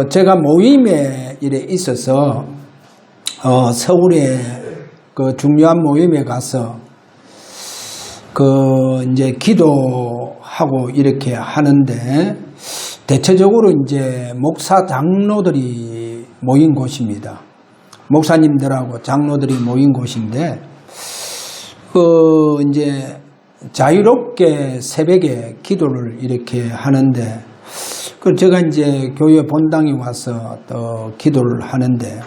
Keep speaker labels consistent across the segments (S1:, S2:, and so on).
S1: 제가 모임에 이래 있어서, 서울에 중요한 모임에 가서, 이제 기도하고 이렇게 하는데, 대체적으로 이제 목사 장로들이 모인 곳입니다. 목사님들하고 장로들이 모인 곳인데, 이제 자유롭게 새벽에 기도를 이렇게 하는데, 제가 이제 교회 본당에 와서 또 기도를 하는데,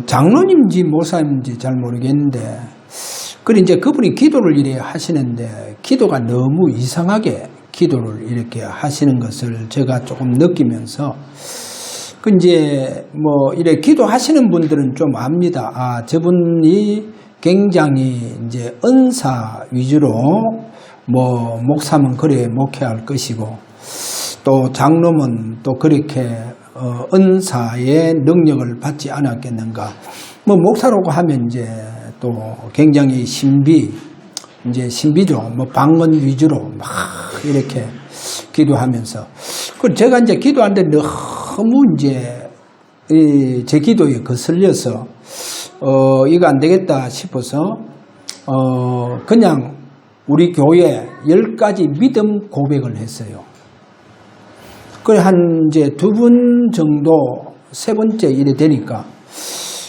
S1: 장로님인지 목사님인지 잘 모르겠는데, 이제 그분이 기도를 이렇게 하시는데, 기도가 너무 이상하게 기도를 이렇게 하시는 것을 제가 조금 느끼면서, 이제 이렇게 기도하시는 분들은 좀 압니다. 아, 저분이 굉장히 이제 은사 위주로, 목사면 그래 목회할 것이고, 또 장로는 또 그렇게 은사의 능력을 받지 않았겠는가. 목사라고 하면 이제 또 굉장히 신비죠. 방언 위주로 막 이렇게 기도하면서. 제가 이제 기도하는데 너무 이제 제 기도에 거슬려서 이거 안 되겠다 싶어서 그냥 우리 교회 10가지 믿음 고백을 했어요. 이제 2분 정도, 3번째 일이 되니까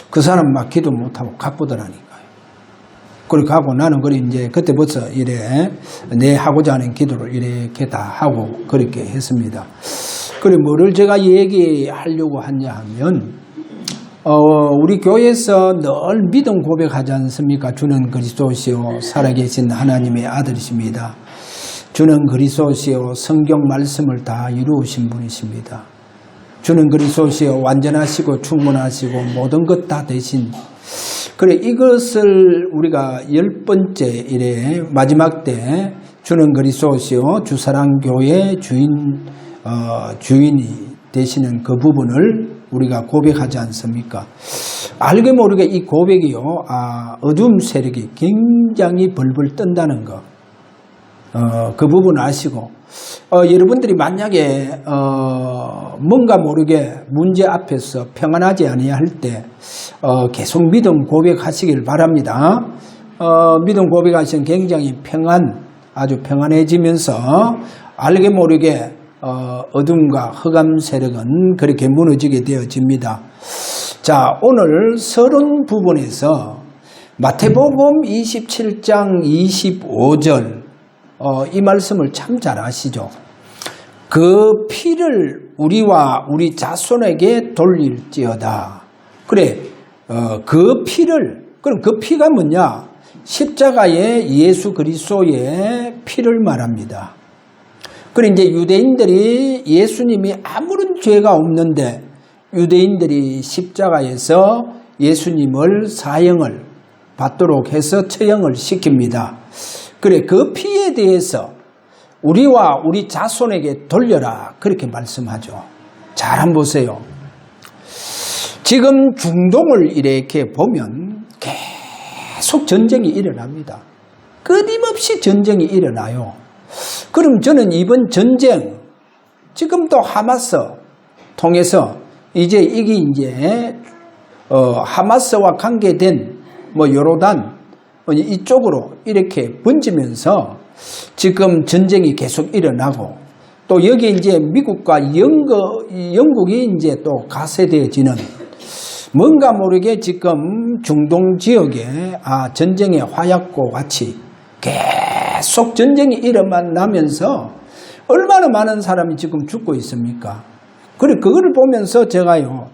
S1: 그 사람 막 기도 못하고 가쁘더라니까요. 가고 나는 이제 그때 벌써 내 하고자 하는 기도를 이렇게 다 하고 그렇게 했습니다. 뭐를 제가 얘기하려고 하냐 하면, 우리 교회에서 늘 믿음 고백하지 않습니까? 주는 그리스도시요 살아계신 하나님의 아들이십니다. 주는 그리스도시요 성경 말씀을 다 이루으신 분이십니다. 주는 그리스도시요 완전하시고 충분하시고 모든 것 다 되신. 이것을 우리가 10번째 마지막 때 주는 그리스도시요 주사랑교회 주인이 되시는 그 부분을 우리가 고백하지 않습니까? 알게 모르게 이 고백이요, 어둠 세력이 굉장히 벌벌 뜬다는 거. 그 부분 아시고, 여러분들이 만약에, 뭔가 모르게 문제 앞에서 평안하지 아니할 때, 계속 믿음 고백하시길 바랍니다. 믿음 고백하시면 굉장히 아주 평안해지면서, 알게 모르게, 어둠과 흑암 세력은 그렇게 무너지게 되어집니다. 자, 오늘 서론 부분에서 마태복음 27장 25절, 이 말씀을 참 잘 아시죠? 그 피를 우리와 우리 자손에게 돌릴지어다. 그 피를, 그럼 그 피가 뭐냐? 십자가의 예수 그리스도의 피를 말합니다. 이제 유대인들이 예수님이 아무런 죄가 없는데 유대인들이 십자가에서 예수님을 사형을 받도록 해서 처형을 시킵니다. 그 피에 대해서 우리와 우리 자손에게 돌려라 그렇게 말씀하죠. 잘 한번 보세요. 지금 중동을 이렇게 보면 계속 전쟁이 일어납니다. 끊임없이 전쟁이 일어나요. 그럼 저는 이번 전쟁, 지금도 하마스 통해서 이게 이제 하마스와 관계된 요르단 이쪽으로 이렇게 번지면서 지금 전쟁이 계속 일어나고, 또 여기 이제 미국과 영국이 이제 또 가세되어지는, 뭔가 모르게 지금 중동 지역에 전쟁의 화약고 같이 계속 전쟁이 일어나면서 얼마나 많은 사람이 지금 죽고 있습니까? 그거를 보면서 제가요,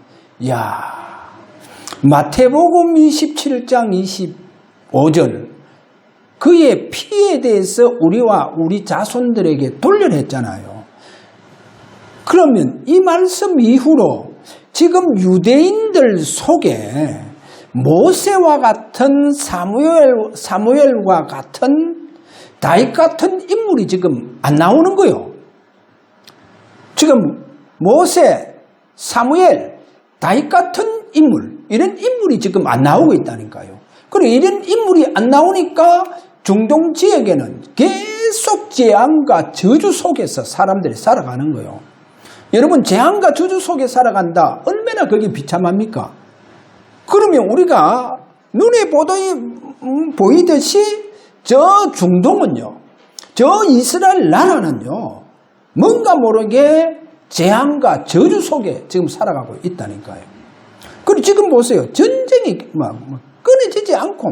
S1: 마태복음 27장 25절, 그의 피에 대해서 우리와 우리 자손들에게 돌려냈잖아요. 그러면 이 말씀 이후로 지금 유대인들 속에 모세와 같은 사무엘과 같은 다윗 같은 인물이 지금 안 나오는 거예요. 지금 모세, 사무엘, 다윗 같은 인물, 이런 인물이 지금 안 나오고 있다니까요. 그리고 이런 인물이 안 나오니까 중동 지역에는 계속 재앙과 저주 속에서 사람들이 살아가는 거예요. 여러분 재앙과 저주 속에 살아간다. 얼마나 그게 비참합니까? 그러면 우리가 눈에 보이듯이 저 중동은요, 저 이스라엘 나라는요, 뭔가 모르게 재앙과 저주 속에 지금 살아가고 있다니까요. 그리고 지금 보세요. 전쟁이 막 끊어지지 않고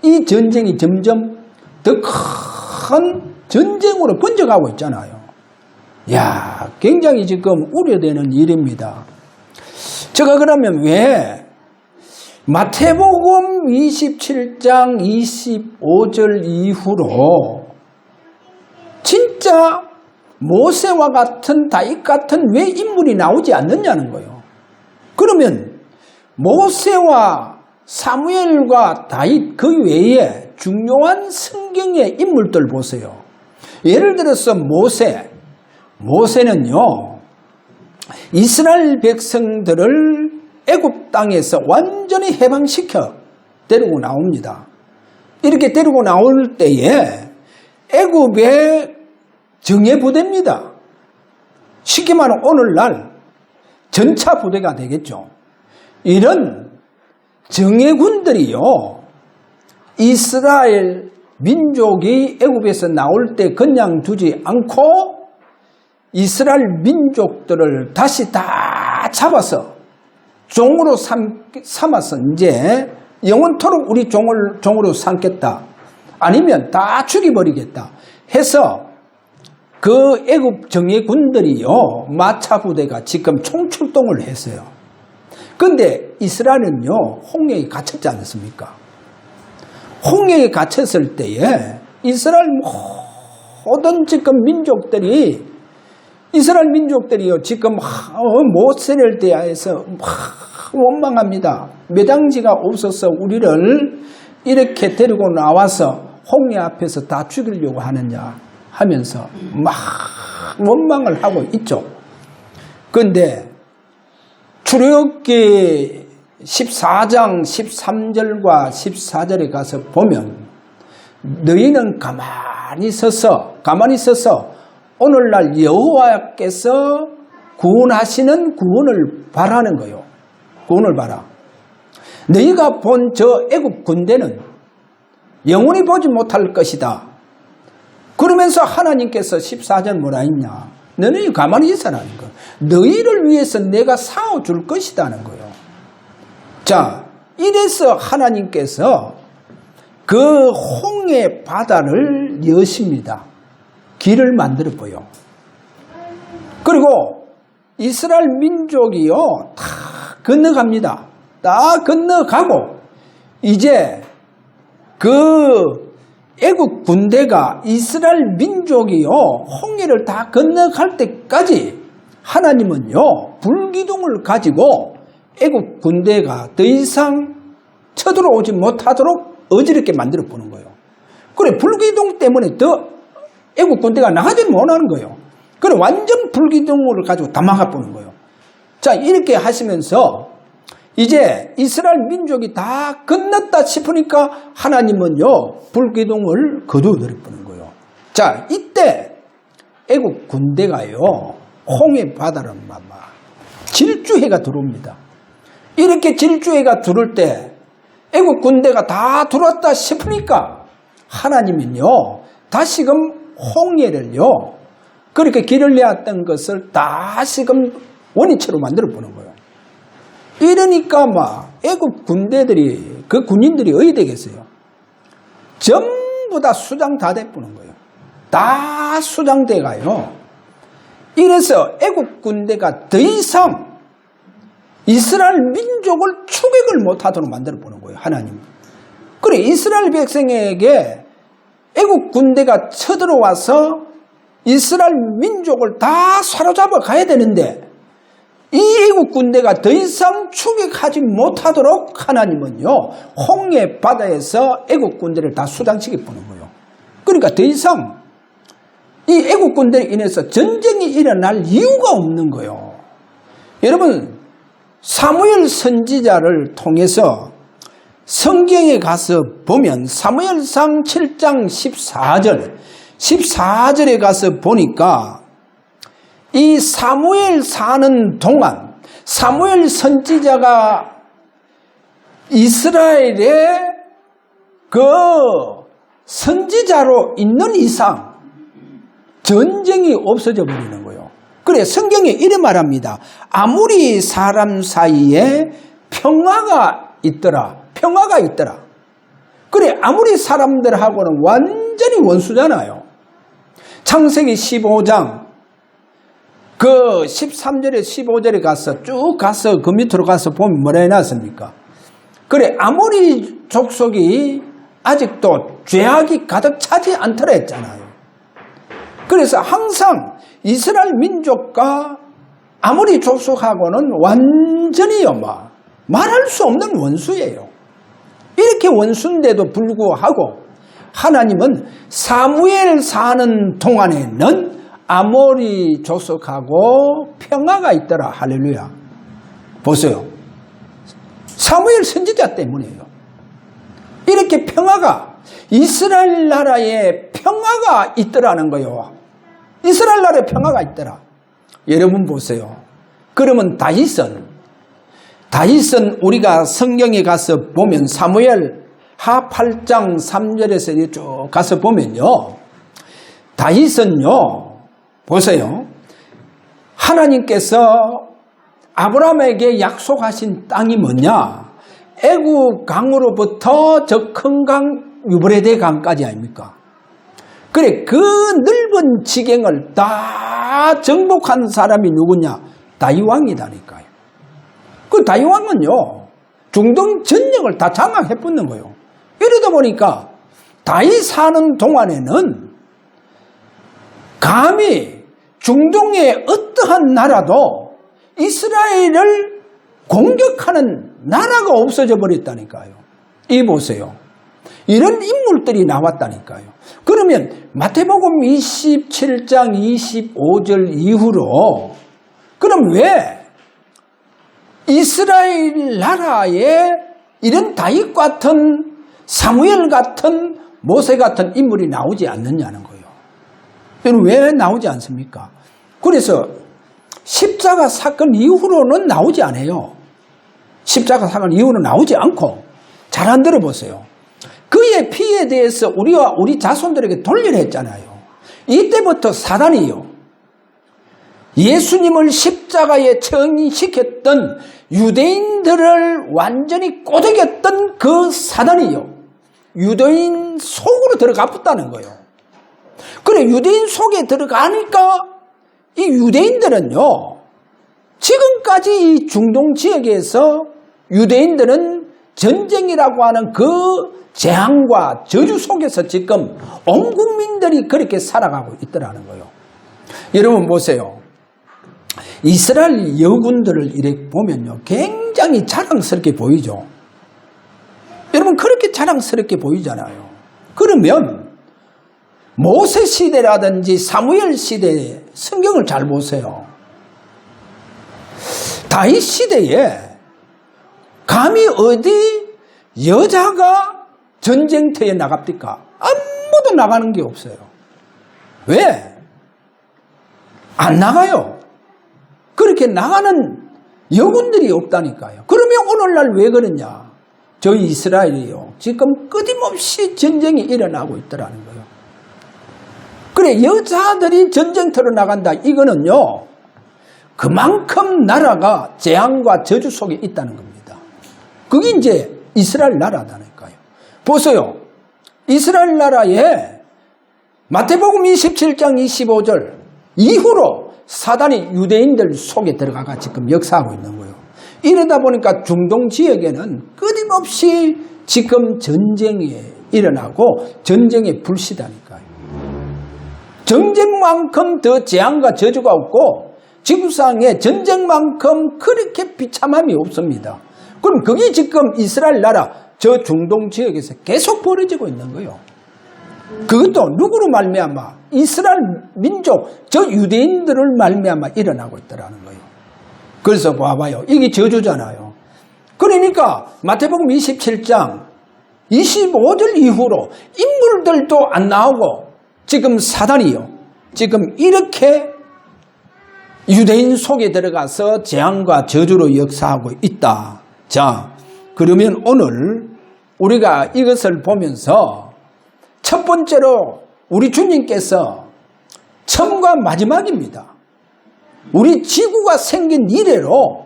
S1: 이 전쟁이 점점 더 큰 전쟁으로 번져가고 있잖아요. 야, 굉장히 지금 우려되는 일입니다. 제가 그러면 왜 마태복음 27장 25절 이후로 진짜 모세와 같은 다윗 같은 왜 인물이 나오지 않느냐는 거예요. 그러면 모세와 사무엘과 다윗 그 외에 중요한 성경의 인물들 보세요. 예를 들어서 모세는요, 이스라엘 백성들을 애굽 땅에서 완전히 해방시켜 데리고 나옵니다. 이렇게 데리고 나올 때에 애굽의 정예부대입니다. 쉽게 말하면 오늘날 전차부대가 되겠죠. 이런 정예군들이요, 이스라엘 민족이 애굽에서 나올 때 그냥 두지 않고 이스라엘 민족들을 다시 다 잡아서 종으로 삼아서 이제 영원토록 우리 종으로 삼겠다. 아니면 다 죽여버리겠다 해서 그 애굽 정예군들이요, 마차부대가 지금 총출동을 했어요. 그런데 이스라엘은요, 홍해에 갇혔지 않습니까? 홍해에 갇혔을 때에 이스라엘 모든 지금 이스라엘 민족들이요, 지금 모세를 대하여서 원망합니다. 매당지가 없어서 우리를 이렇게 데리고 나와서 홍해 앞에서 다 죽이려고 하느냐 하면서 막 원망을 하고 있죠. 그런데 출애굽기 14장 13절과 14절에 가서 보면 너희는 가만히 서서 오늘날 여호와께서 구원하시는 구원을 바라는 거예요. 구원을 바라. 너희가 본 저 애굽 군대는 영원히 보지 못할 것이다. 그러면서 하나님께서 14절 뭐라 했냐? 너희 가만히 있어라는 거. 너희를 위해서 내가 싸워줄 것이다는 거예요. 자, 이래서 하나님께서 그 홍해 바다를 여십니다. 길을 만들어 보여. 그리고 이스라엘 민족이요, 다 건너갑니다. 다 건너가고 이제 그 애국 군대가 이스라엘 민족이요, 홍해를 다 건너갈 때까지 하나님은요, 불기둥을 가지고 애국 군대가 더 이상 쳐들어오지 못하도록 어지럽게 만들어 보는 거예요. 그래, 불기둥 때문에 더 애국 군대가 나가지를 못하는 거예요. 그래, 완전 불기둥을 가지고 다 막아보는 거예요. 자, 이렇게 하시면서 이제 이스라엘 민족이 다 끝났다 싶으니까 하나님은요, 불기둥을 거두어버려 보는 거예요. 자, 이때 애국 군대가요, 홍해 바다를 막 질주해가 들어옵니다. 이렇게 질주해가 들어올 때 애국 군대가 다 들어왔다 싶으니까 하나님은요, 다시금 홍해를요, 그렇게 길을 내었던 것을 다시금 원위치로 만들어 보는 거예요. 이러니까 애국 군대들이, 그 군인들이 어디 되겠어요? 전부 다 수장 다 돼보는 거예요. 다 수장돼가요. 이래서 애국 군대가 더 이상 이스라엘 민족을 추격을 못하도록 만들어 보는 거예요, 하나님. 그래, 이스라엘 백성에게 애국 군대가 쳐들어와서 이스라엘 민족을 다 사로잡아 가야 되는데 이 애국 군대가 더 이상 추격하지 못하도록 하나님은요, 홍해 바다에서 애국 군대를 다 수장시켜 보는 거예요. 그러니까 더 이상 이 애국 군대로 인해서 전쟁이 일어날 이유가 없는 거예요. 여러분, 사무엘 선지자를 통해서 성경에 가서 보면 사무엘상 7장 14절에 가서 보니까 이 사무엘 사는 동안 사무엘 선지자가 이스라엘의 그 선지자로 있는 이상 전쟁이 없어져 버리는 거예요. 그래 성경에 이래 말합니다. 아무리 사람 사이에 평화가 있더라. 그래 아무리 사람들하고는 완전히 원수잖아요. 창세기 15장 그 13절에 15절에 가서 쭉 가서 그 밑으로 가서 보면 뭐라 해놨습니까? 그래 아무리 족속이 아직도 죄악이 가득 차지 않더라 했잖아요. 그래서 항상 이스라엘 민족과 아무리 족속하고는 완전히요 말할 수 없는 원수예요. 이렇게 원수인데도 불구하고 하나님은 사무엘 사는 동안에는 아모리 족속하고 평화가 있더라. 할렐루야. 보세요. 사무엘 선지자 때문이에요. 이렇게 평화가 이스라엘 나라에 평화가 있더라는 거예요. 이스라엘 나라에 평화가 있더라. 여러분 보세요. 그러면 다윗은 우리가 성경에 가서 보면 사무엘 하 8장 3절에서 쭉 가서 보면요. 다윗은요. 보세요. 하나님께서 아브라함에게 약속하신 땅이 뭐냐? 애굽 강으로부터 저 큰 강 유브레데 강까지 아닙니까? 그래 그 넓은 지경을 다 정복한 사람이 누구냐? 다윗 왕이다니까요. 그 다윗 왕은요. 중동 전역을 다 장악해 붙는 거예요. 이러다 보니까 다윗 사는 동안에는 감히 중동의 어떠한 나라도 이스라엘을 공격하는 나라가 없어져 버렸다니까요. 이 보세요. 이런 인물들이 나왔다니까요. 그러면 마태복음 27장 25절 이후로 그럼 왜 이스라엘 나라에 이런 다윗 같은 사무엘 같은 모세 같은 인물이 나오지 않느냐는 거예요. 왜 나오지 않습니까? 그래서 십자가 사건 이후로는 나오지 않아요. 십자가 사건 이후로는 나오지 않고 잘 안 들어보세요. 그의 피에 대해서 우리와 우리 자손들에게 돌리려 했잖아요. 이때부터 사단이요. 예수님을 십자가에 처형시켰던 유대인들을 완전히 꼬드겼던 그 사단이요. 유대인 속으로 들어가 붙다는 거예요. 그래 유대인 속에 들어가니까 이 유대인들은요. 지금까지 이 중동 지역에서 유대인들은 전쟁이라고 하는 그 재앙과 저주 속에서 지금 온 국민들이 그렇게 살아가고 있더라는 거예요. 여러분 보세요. 이스라엘 여군들을 이렇게 보면요. 굉장히 자랑스럽게 보이죠. 여러분 그렇게 자랑스럽게 보이잖아요. 그러면 모세 시대라든지 사무엘 시대에 성경을 잘 보세요. 다윗 시대에 감히 어디 여자가 전쟁터에 나갑니까? 아무도 나가는 게 없어요. 왜? 안 나가요. 그렇게 나가는 여군들이 없다니까요. 그러면 오늘날 왜 그러냐? 저희 이스라엘이요. 지금 끊임없이 전쟁이 일어나고 있더라는 거예요. 그래 여자들이 전쟁터로 나간다. 이거는요. 그만큼 나라가 재앙과 저주 속에 있다는 겁니다. 그게 이제 이스라엘 나라다니까요. 보세요. 이스라엘 나라에 마태복음 27장 25절 이후로 사단이 유대인들 속에 들어가가 지금 역사하고 있는 거예요. 이러다 보니까 중동 지역에는 끊임없이 지금 전쟁이 일어나고 전쟁에 불시다니까요. 전쟁만큼 더 재앙과 저주가 없고 지구상에 전쟁만큼 그렇게 비참함이 없습니다. 그럼 그게 지금 이스라엘 나라 저 중동 지역에서 계속 벌어지고 있는 거예요. 그것도 누구로 말미암아? 이스라엘 민족 저 유대인들을 말미암아 일어나고 있더라는 거예요. 그래서 봐봐요. 이게 저주잖아요. 그러니까 마태복음 27장 25절 이후로 인물들도 안 나오고 지금 사단이요. 지금 이렇게 유대인 속에 들어가서 재앙과 저주로 역사하고 있다. 자, 그러면 오늘 우리가 이것을 보면서 첫 번째로 우리 주님께서 처음과 마지막입니다. 우리 지구가 생긴 이래로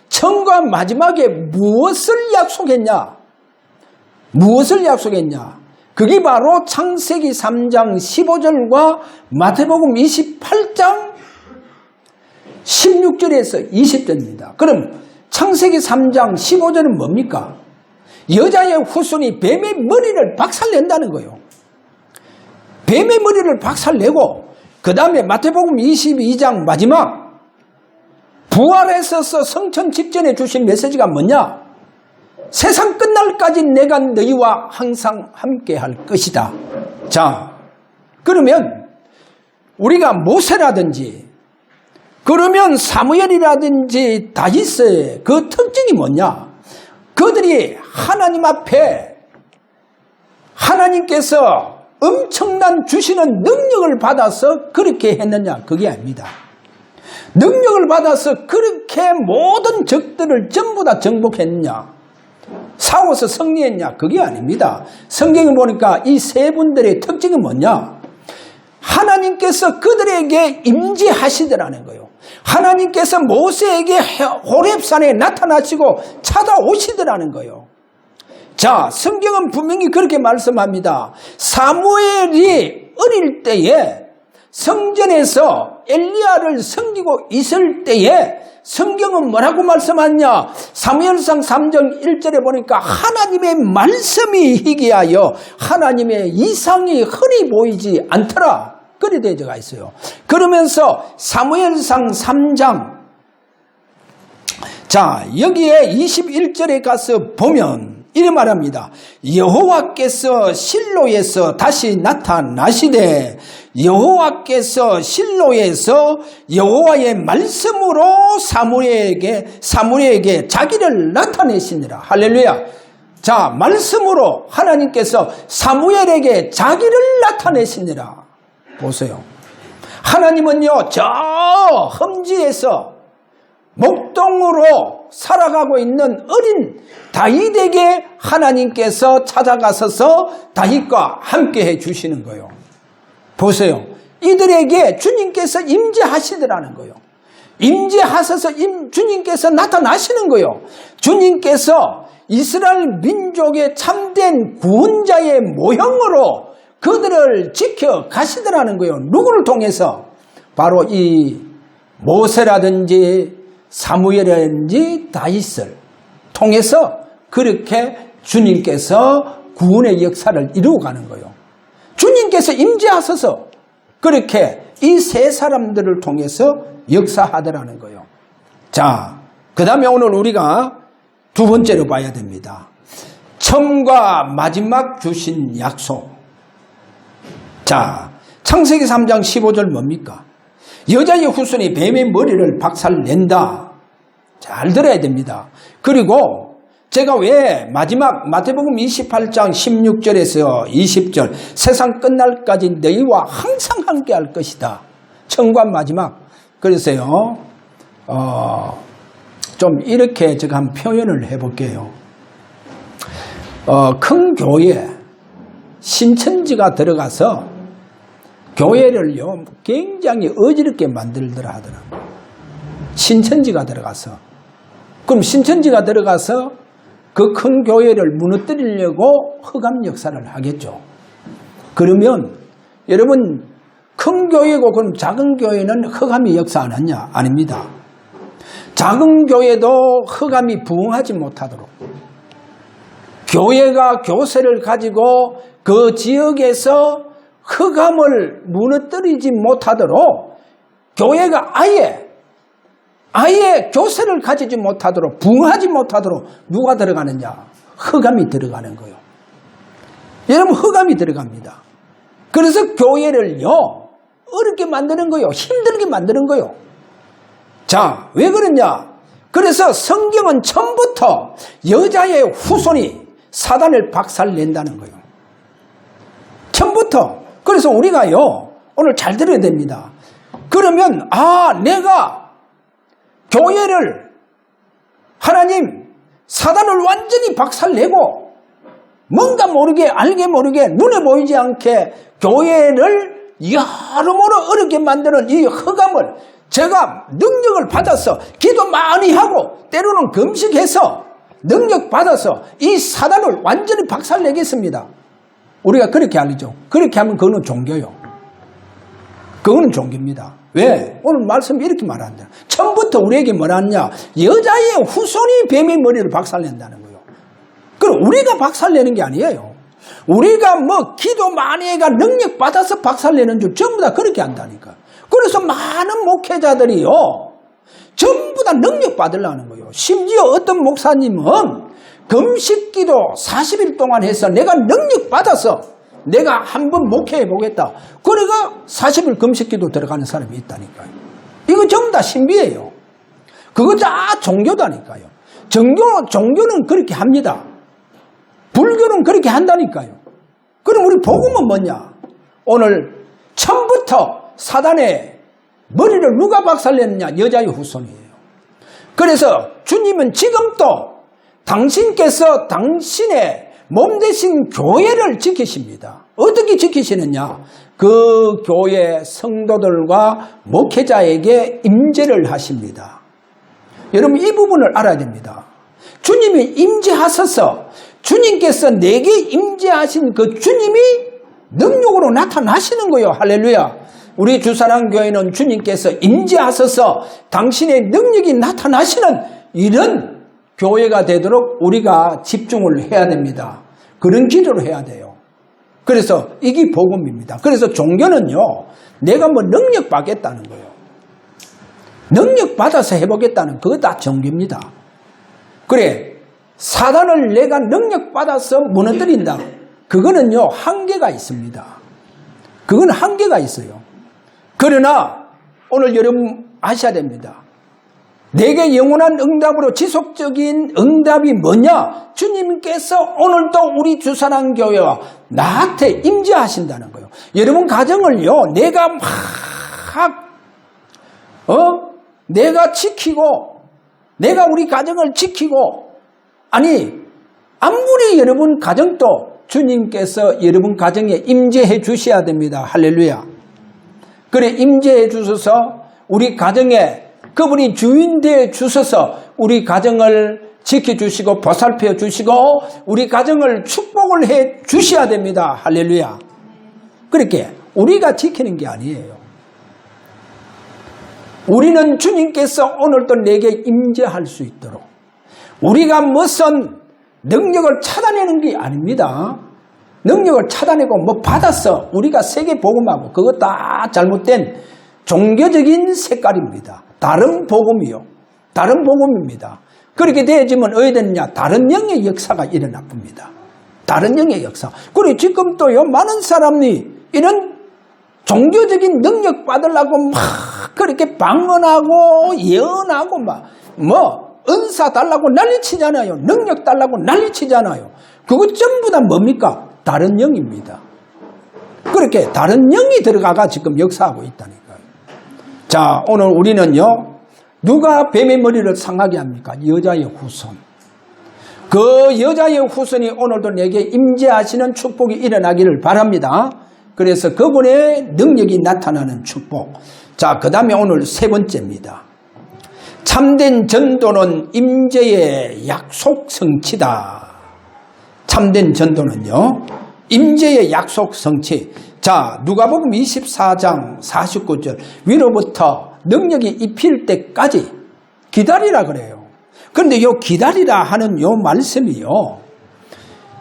S1: 처음과 마지막에 무엇을 약속했냐? 무엇을 약속했냐? 그게 바로 창세기 3장 15절과 마태복음 28장 16절에서 20절입니다. 그럼 창세기 3장 15절은 뭡니까? 여자의 후손이 뱀의 머리를 박살낸다는 거예요. 뱀의 머리를 박살내고 그 다음에 마태복음 22장 마지막 부활해서 성천 직전에 주신 메시지가 뭐냐? 세상 끝날까지 내가 너희와 항상 함께 할 것이다. 자, 그러면 우리가 모세라든지 그러면 사무엘이라든지 다윗의 그 특징이 뭐냐? 그들이 하나님 앞에 하나님께서 엄청난 주시는 능력을 받아서 그렇게 했느냐? 그게 아닙니다. 능력을 받아서 그렇게 모든 적들을 전부 다 정복했느냐? 싸워서 승리했냐? 그게 아닙니다. 성경에 보니까 이 세 분들의 특징은 뭐냐? 하나님께서 그들에게 임재하시더라는 거예요. 하나님께서 모세에게 호렙산에 나타나시고 찾아오시더라는 거예요. 자, 성경은 분명히 그렇게 말씀합니다. 사무엘이 어릴 때에 성전에서 엘리야를 섬기고 있을 때에 성경은 뭐라고 말씀하냐? 사무엘상 3장 1절에 보니까 하나님의 말씀이 희귀하여 하나님의 이상이 흔히 보이지 않더라. 그리 되어가 있어요. 그러면서 사무엘상 3장 자, 여기에 21절에 가서 보면 이래 말합니다. 여호와께서 실로에서 다시 나타나시되 여호와께서 실로에서 여호와의 말씀으로 사무엘에게 자기를 나타내시니라. 할렐루야. 자, 말씀으로 하나님께서 사무엘에게 자기를 나타내시니라. 보세요. 하나님은요, 저 험지에서 목동으로 살아가고 있는 어린 다윗에게 하나님께서 찾아가셔서 다윗과 함께 해 주시는 거예요. 보세요. 이들에게 주님께서 임재하시더라는 거예요. 임재하셔서 주님께서 나타나시는 거예요. 주님께서 이스라엘 민족의 참된 구원자의 모형으로 그들을 지켜 가시더라는 거예요. 누구를 통해서? 바로 이 모세라든지 사무엘이라든지 다윗을 통해서 그렇게 주님께서 구원의 역사를 이루어가는 거예요. 주님께서 임재하셔서 그렇게 이 세 사람들을 통해서 역사하더라는 거예요. 자, 그 다음에 오늘 우리가 두 번째로 봐야 됩니다. 처음과 마지막 주신 약속. 자, 창세기 3장 15절 뭡니까? 여자의 후손이 뱀의 머리를 박살낸다. 잘 들어야 됩니다. 그리고 제가 왜 마지막 마태복음 28장 16절에서 20절 세상 끝날까지 너희와 항상 함께 할 것이다. 처음과 마지막. 그래서요. 좀 이렇게 제가 한 표현을 해볼게요. 큰 교회 신천지가 들어가서 교회를요 굉장히 어지럽게 만들더라 하더라고요. 신천지가 들어가서. 그럼 신천지가 들어가서 그 큰 교회를 무너뜨리려고 흑암 역사를 하겠죠. 그러면 여러분 큰 교회고 그럼 작은 교회는 흑암이 역사 안 하냐? 아닙니다. 작은 교회도 흑암이 부흥하지 못하도록 교회가 교세를 가지고 그 지역에서 흑암을 무너뜨리지 못하도록 교회가 아예 교세를 가지지 못하도록 부흥하지 못하도록 누가 들어가느냐? 흑암이 들어가는 거예요. 여러분 흑암이 들어갑니다. 그래서 교회를요 어렵게 만드는 거예요. 힘들게 만드는 거예요. 자, 왜 그러냐? 그래서 성경은 처음부터 여자의 후손이 사단을 박살낸다는 거예요. 처음부터. 그래서 우리가요 오늘 잘 들어야 됩니다. 그 그러면 내가 교회를 하나님 사단을 완전히 박살내고 뭔가 모르게 알게 모르게 눈에 보이지 않게 교회를 여러모로 어렵게 만드는 이 흑암을 제가 능력을 받아서 기도 많이 하고 때로는 금식해서 능력 받아서 이 사단을 완전히 박살내겠습니다. 우리가 그렇게 알죠. 그렇게 하면 그거는 종교요. 그거는 종교입니다. 왜? 오늘 말씀 이렇게 말한다. 처음부터 우리에게 뭐라냐? 여자의 후손이 뱀의 머리를 박살낸다는 거예요. 그럼 우리가 박살내는 게 아니에요. 우리가 기도 많이 해가 능력 받아서 박살내는 줄 전부 다 그렇게 한다니까. 그래서 많은 목회자들이요, 전부 다 능력 받으려는 거예요. 심지어 어떤 목사님은 금식기도 40일 동안 해서 내가 능력 받아서 내가 한번 목회해 보겠다. 그래가 40일 금식기도 들어가는 사람이 있다니까요. 이거 전부 다 신비예요. 그거 다 종교다니까요. 종교는 그렇게 합니다. 불교는 그렇게 한다니까요. 그럼 우리 복음은 뭐냐? 오늘 처음부터 사단의 머리를 누가 박살냈느냐? 여자의 후손이에요. 그래서 주님은 지금도 당신께서 당신의 몸 대신 교회를 지키십니다. 어떻게 지키시느냐? 그 교회 성도들과 목회자에게 임재를 하십니다. 여러분 이 부분을 알아야 됩니다. 주님이 임재하셔서 주님께서 내게 임재하신 그 주님이 능력으로 나타나시는 거예요. 할렐루야. 우리 주사랑교회는 주님께서 임재하셔서 당신의 능력이 나타나시는 이런 교회가 되도록 우리가 집중을 해야 됩니다. 그런 기도를 해야 돼요. 그래서 이게 복음입니다. 그래서 종교는요, 내가 능력 받겠다는 거예요. 능력 받아서 해보겠다는 그거 다 종교입니다. 그래, 사단을 내가 능력 받아서 무너뜨린다. 그거는요, 한계가 있습니다. 그건 한계가 있어요. 그러나 오늘 여러분 아셔야 됩니다. 내게 영원한 응답으로 지속적인 응답이 뭐냐? 주님께서 오늘도 우리 주사랑교회와 나한테 임재하신다는 거예요. 여러분 가정을요, 내가 지키고, 내가 우리 가정을 지키고, 아니, 아무리 여러분 가정도 주님께서 여러분 가정에 임재해 주셔야 됩니다. 할렐루야. 그래, 임재해 주셔서 우리 가정에 그분이 주인 되어 주셔서 우리 가정을 지켜주시고 보살펴 주시고 우리 가정을 축복을 해 주셔야 됩니다. 할렐루야. 그렇게 우리가 지키는 게 아니에요. 우리는 주님께서 오늘도 내게 임재할 수 있도록 우리가 무슨 능력을 찾아내는 게 아닙니다. 능력을 찾아내고 받아서 우리가 세계 복음하고 그거 다 잘못된 종교적인 색깔입니다. 다른 복음이요. 다른 복음입니다. 그렇게 되어지면 어디 되느냐? 다른 영의 역사가 일어나 봅니다. 다른 영의 역사. 그리고 지금도요, 많은 사람이 이런 종교적인 능력 받으려고 막 그렇게 방언하고 예언하고 은사 달라고 난리치잖아요. 능력 달라고 난리치잖아요. 그거 전부 다 뭡니까? 다른 영입니다. 그렇게 다른 영이 들어가가 지금 역사하고 있다니까요. 자, 오늘 우리는요, 누가 뱀의 머리를 상하게 합니까? 여자의 후손. 그 여자의 후손이 오늘도 내게 임재하시는 축복이 일어나기를 바랍니다. 그래서 그분의 능력이 나타나는 축복. 자, 그 다음에 오늘 세 번째입니다. 참된 전도는 임재의 약속 성취다. 참된 전도는요, 임재의 약속 성취. 자, 누가복음 24장 49절 위로부터 능력이 입힐 때까지 기다리라 그래요. 그런데 요 기다리라 하는 요 말씀이요,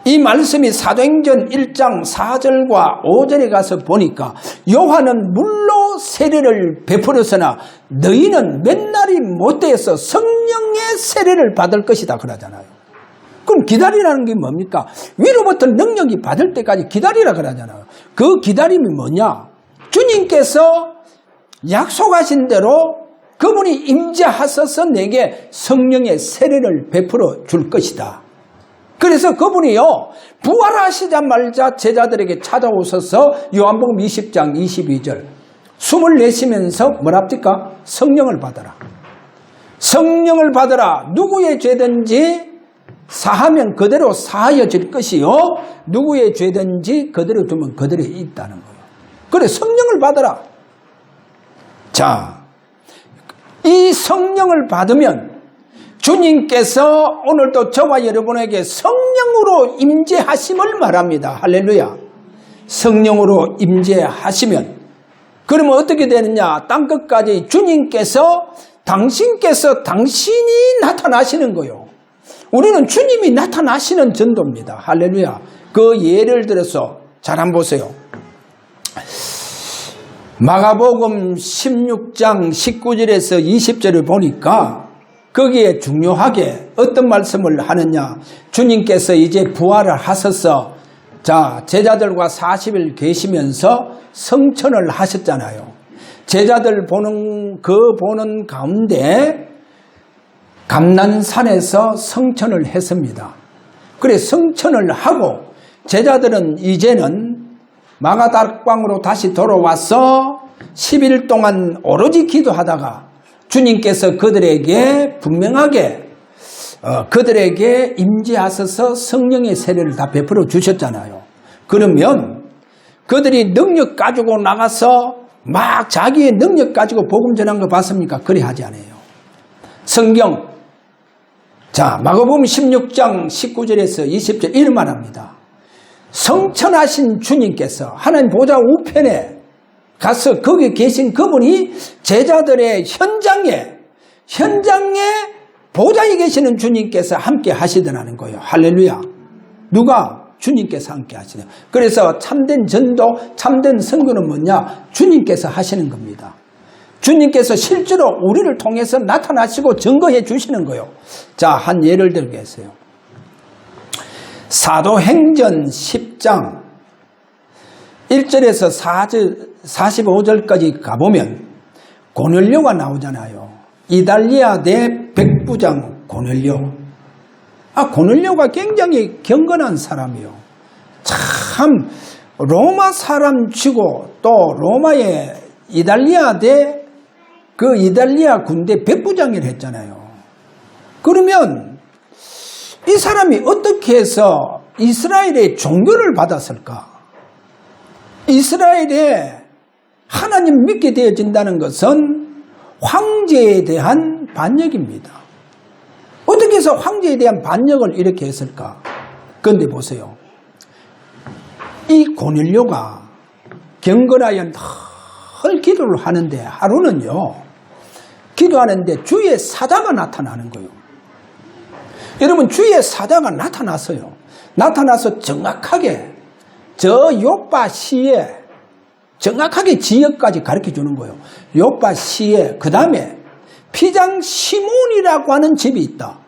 S1: 이 말씀이 사도행전 1장 4절과 5절에 가서 보니까 요한은 물로 세례를 베풀었으나 너희는 몇 날이 못되어서 성령의 세례를 받을 것이다 그러잖아요. 그럼 기다리라는 게 뭡니까? 위로부터 능력이 받을 때까지 기다리라 그러잖아요. 그 기다림이 뭐냐? 주님께서 약속하신 대로 그분이 임재하셔서 내게 성령의 세례를 베풀어 줄 것이다. 그래서 그분이요, 부활하시자마자 제자들에게 찾아오셔서 요한복음 20장 22절 숨을 내쉬면서 뭐랍니까? 성령을 받아라. 성령을 받아라. 누구의 죄든지 사하면 그대로 사하여질 것이요, 누구의 죄든지 그대로 두면 그대로 있다는 거예요. 그래, 성령을 받아라. 자, 이 성령을 받으면 주님께서 오늘도 저와 여러분에게 성령으로 임재하심을 말합니다. 할렐루야. 성령으로 임재하시면 그러면 어떻게 되느냐? 땅끝까지 주님께서 당신이 나타나시는 거요. 우리는 주님이 나타나시는 전도입니다. 할렐루야. 그 예를 들어서 잘 한번 보세요. 마가복음 16장 19절에서 20절을 보니까 거기에 중요하게 어떤 말씀을 하느냐. 주님께서 이제 부활을 하셔서 자, 제자들과 40일 계시면서 성천을 하셨잖아요. 제자들 보는 가운데 감난산에서 성천을 했습니다. 그래, 성천을 하고 제자들은 이제는 마가다락방으로 다시 돌아와서 10일 동안 오로지 기도하다가 주님께서 그들에게 분명하게 그들에게 임재하셔서 성령의 세례를 다 베풀어 주셨잖아요. 그러면 그들이 능력 가지고 나가서 막 자기의 능력 가지고 복음 전한 거 봤습니까? 그리 하지 않아요. 성경 자, 마가복음 16장 19절에서 20절 이런 말합니다. 성천하신 주님께서 하나님 보좌 우편에 가서 거기 계신 그분이 제자들의 현장에 보좌에 계시는 주님께서 함께 하시더라는 거예요. 할렐루야. 누가? 주님께서 함께 하시네요. 그래서 참된 전도, 참된 선교는 뭐냐? 주님께서 하시는 겁니다. 주님께서 실제로 우리를 통해서 나타나시고 증거해 주시는 거예요. 자, 한 예를 들겠어요. 사도행전 10장 1절에서 45절까지 가보면 고넬료가 나오잖아요. 이달리아 대 백부장 고넬료. 고넬료가 굉장히 경건한 사람이요. 참 로마 사람 치고 또 로마의 이달리아 대 그 이달리아 군대 백부장을 했잖아요. 그러면 이 사람이 어떻게 해서 이스라엘의 종교를 받았을까? 이스라엘에 하나님 믿게 되어진다는 것은 황제에 대한 반역입니다. 어떻게 해서 황제에 대한 반역을 이렇게 했을까? 그런데 보세요. 이 고넬료가 경건하여 늘 기도를 하는데 하루는요. 기도하는데 주의 사자가 나타나는 거예요. 여러분, 주의 사자가 나타났어요. 나타나서 정확하게 저 요빠시에 정확하게 지역까지 가르쳐 주는 거예요. 요빠시에 그 다음에 피장 시몬이라고 하는 집이 있다.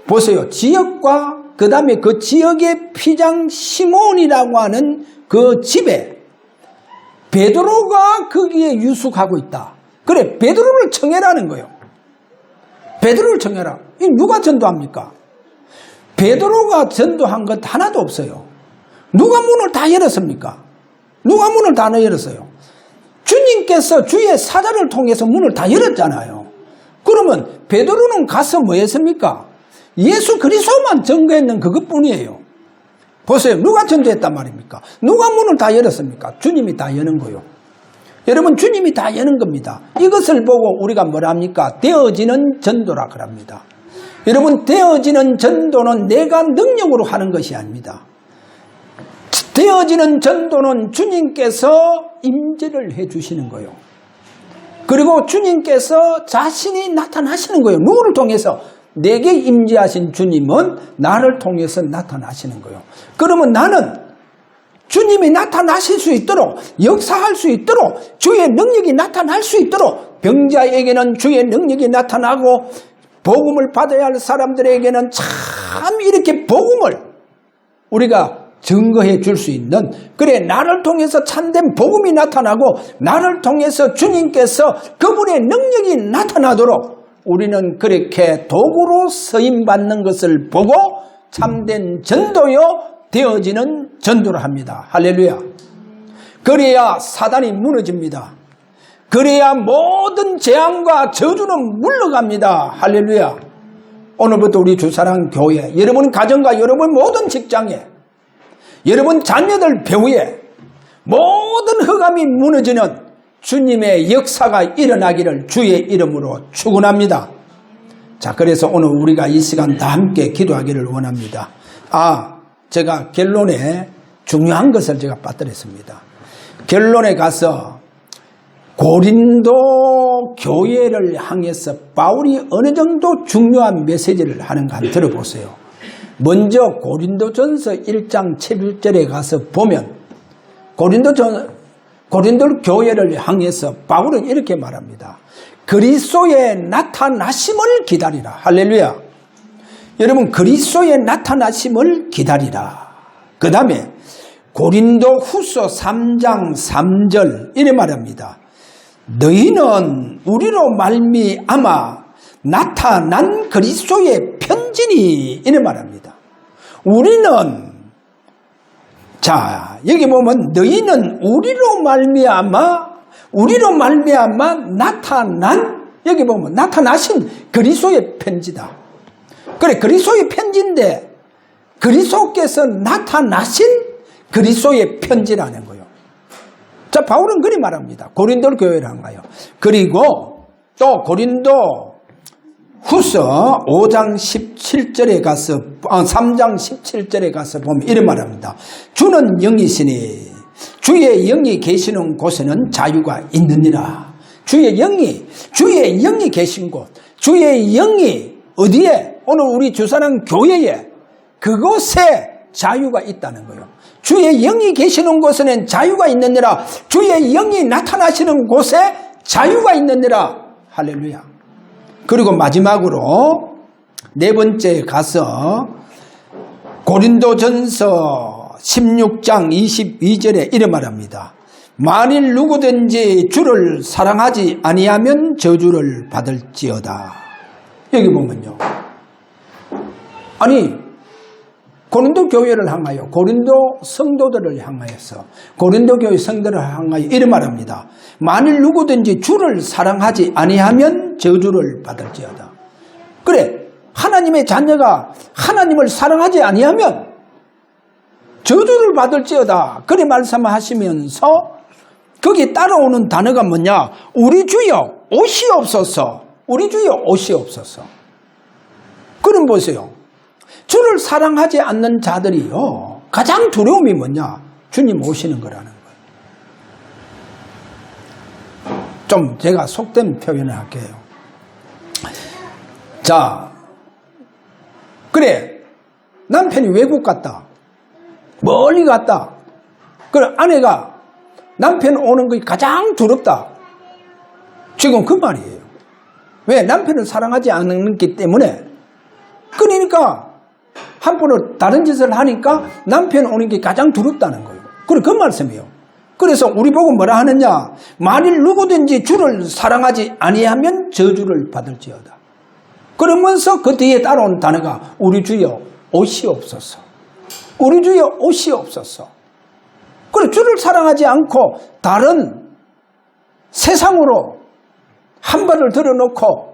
S1: 보세요. 지역과 그 다음에 그 지역의 피장 시몬이라고 하는 그 집에 베드로가 거기에 유숙하고 있다. 그래, 베드로를 청해라는 거예요. 베드로를 청해라. 이 누가 전도합니까? 베드로가 전도한 것 하나도 없어요. 누가 문을 다 열었습니까? 누가 문을 다 열었어요? 주님께서 주의 사자를 통해서 문을 다 열었잖아요. 그러면 베드로는 가서 뭐 했습니까? 예수 그리스도만 증거했는 그것뿐이에요. 보세요. 누가 전도했단 말입니까? 누가 문을 다 열었습니까? 주님이 다 여는 거요. 여러분, 주님이 다 여는 겁니다. 이것을 보고 우리가 뭐라 합니까? 되어지는 전도라 그럽니다. 여러분, 되어지는 전도는 내가 능력으로 하는 것이 아닙니다. 되어지는 전도는 주님께서 임재를 해 주시는 거예요. 그리고 주님께서 자신이 나타나시는 거예요. 누구를 통해서? 내게 임재하신 주님은 나를 통해서 나타나시는 거예요. 그러면 나는 주님이 나타나실 수 있도록, 역사할 수 있도록, 주의 능력이 나타날 수 있도록, 병자에게는 주의 능력이 나타나고 복음을 받아야 할 사람들에게는 참 이렇게 복음을 우리가 증거해 줄 수 있는, 그래, 나를 통해서 참된 복음이 나타나고 나를 통해서 주님께서 그분의 능력이 나타나도록 우리는 그렇게 도구로 쓰임받는 것을 보고 참된 전도요 되어지는 전도를 합니다. 할렐루야. 그래야 사단이 무너집니다. 그래야 모든 재앙과 저주는 물러갑니다. 할렐루야. 오늘부터 우리 주사랑 교회, 여러분 가정과 여러분 모든 직장에, 여러분 자녀들 배후에 모든 흑암이 무너지는 주님의 역사가 일어나기를 주의 이름으로 축원합니다. 자, 그래서 오늘 우리가 이 시간 다 함께 기도하기를 원합니다. 제가 결론에 중요한 것을 제가 빠뜨렸습니다. 결론에 가서 고린도 교회를 향해서 바울이 어느 정도 중요한 메시지를 하는가 한번 들어보세요. 먼저 고린도전서 1장 11절에 가서 보면 고린도 교회를 향해서 바울은 이렇게 말합니다. 그리스도의 나타나심을 기다리라. 할렐루야. 여러분, 그리스도의 나타나심을 기다리라. 그 다음에 고린도 후서 3장 3절 이래 말합니다. 너희는 우리로 말미암아 나타난 그리스도의 편지니 이래 말합니다. 우리는, 자, 여기 보면 너희는 우리로 말미암아 나타난, 여기 보면 나타나신 그리스도의 편지다. 그래, 그리스도의 편지인데 그리스도께서 나타나신 그리스도의 편지라는 거예요. 자, 바울은 그리 말합니다. 고린도 교회를 향하여. 그리고 또 고린도 후서 5장 17절에 가서 3장 17절에 가서 보면 이런 말합니다. 주는 영이시니 주의 영이 계시는 곳에는 자유가 있느니라. 주의 영이 계신 곳, 주의 영이 어디에? 오늘 우리 주사랑 교회에, 그곳에 자유가 있다는 거예요. 주의 영이 계시는 곳에는 자유가 있느니라. 주의 영이 나타나시는 곳에 자유가 있느니라. 할렐루야. 그리고 마지막으로 네 번째 가서 고린도전서 16장 22절에 이래 말합니다. 만일 누구든지 주를 사랑하지 아니하면 저주를 받을지어다. 여기 보면요. 아니, 고린도 교회를 향하여, 고린도 성도들을 향하여서, 고린도 교회 성도들을 향하여 이래 말합니다. 만일 누구든지 주를 사랑하지 아니하면 저주를 받을지어다. 그래, 하나님의 자녀가 하나님을 사랑하지 아니하면 저주를 받을지어다. 그래 말씀하시면서 거기 따라오는 단어가 뭐냐? 우리 주여 오시옵소서. 우리 주여 오시옵소서. 그럼 보세요. 주를 사랑하지 않는 자들이요, 가장 두려움이 뭐냐? 주님 오시는 거라는 거예요. 좀 제가 속된 표현을 할게요. 자, 그래, 남편이 외국 갔다, 멀리 갔다. 그래, 아내가 남편 오는 것이 가장 두렵다. 지금 그 말이에요. 왜? 남편을 사랑하지 않기 때문에. 그러니까 함부로 다른 짓을 하니까 남편 오는 게 가장 두렵다는 거예요. 그래, 그 말씀이에요. 그래서 우리 보고 뭐라 하느냐? 만일 누구든지 주를 사랑하지 아니하면 저주를 받을지어다. 그러면서 그 뒤에 따라온 단어가 우리 주여 오시옵소서. 우리 주여 오시옵소서. 그래, 주를 사랑하지 않고 다른 세상으로 한 발을 들어놓고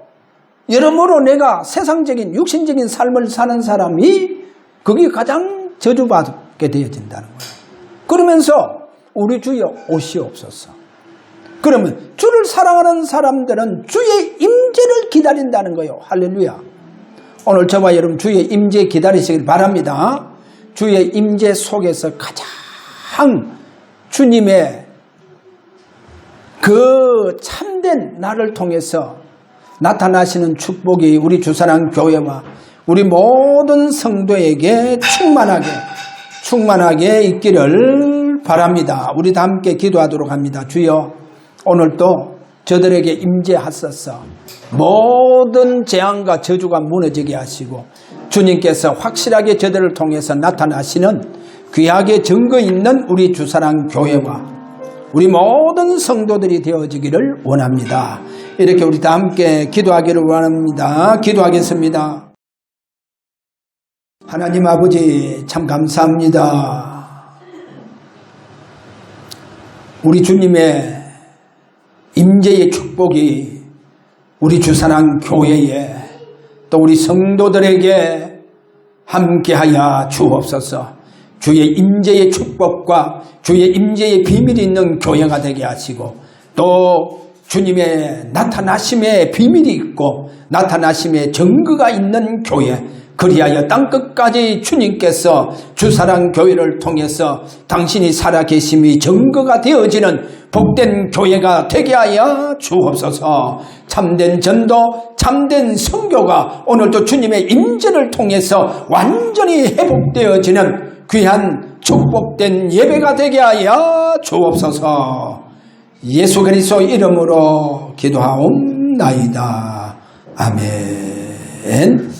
S1: 여러모로 내가 세상적인 육신적인 삶을 사는 사람이 그게 가장 저주받게 되어진다는 거예요. 그러면서 우리 주여 오시옵소서. 그러면 주를 사랑하는 사람들은 주의 임재를 기다린다는 거예요. 할렐루야. 오늘 저와 여러분 주의 임재 기다리시길 바랍니다. 주의 임재 속에서 가장 주님의 그 참된 나를 통해서 나타나시는 축복이 우리 주사랑 교회와 우리 모든 성도에게 충만하게 있기를 바랍니다. 우리 다 함께 기도하도록 합니다. 주여, 오늘도 저들에게 임재하소서. 모든 재앙과 저주가 무너지게 하시고 주님께서 확실하게 저들을 통해서 나타나시는 귀하게 증거 있는 우리 주사랑 교회와 우리 모든 성도들이 되어지기를 원합니다. 이렇게 우리 다 함께 기도하기를 원합니다. 기도하겠습니다. 하나님 아버지, 참 감사합니다. 우리 주님의 임재의 축복이 우리 주사랑 교회에 또 우리 성도들에게 함께하여 주옵소서. 주의 임재의 축복과 주의 임재의 비밀이 있는 교회가 되게 하시고 또 주님의 나타나심의 비밀이 있고 나타나심의 증거가 있는 교회, 그리하여 땅끝까지 주님께서 주사랑 교회를 통해서 당신이 살아계심이 증거가 되어지는 복된 교회가 되게 하여 주옵소서. 참된 전도, 참된 선교가 오늘도 주님의 임재를 통해서 완전히 회복되어지는 귀한 축복된 예배가 되게 하여 주옵소서. 예수 그리스도 이름으로 기도하옵나이다. 아멘.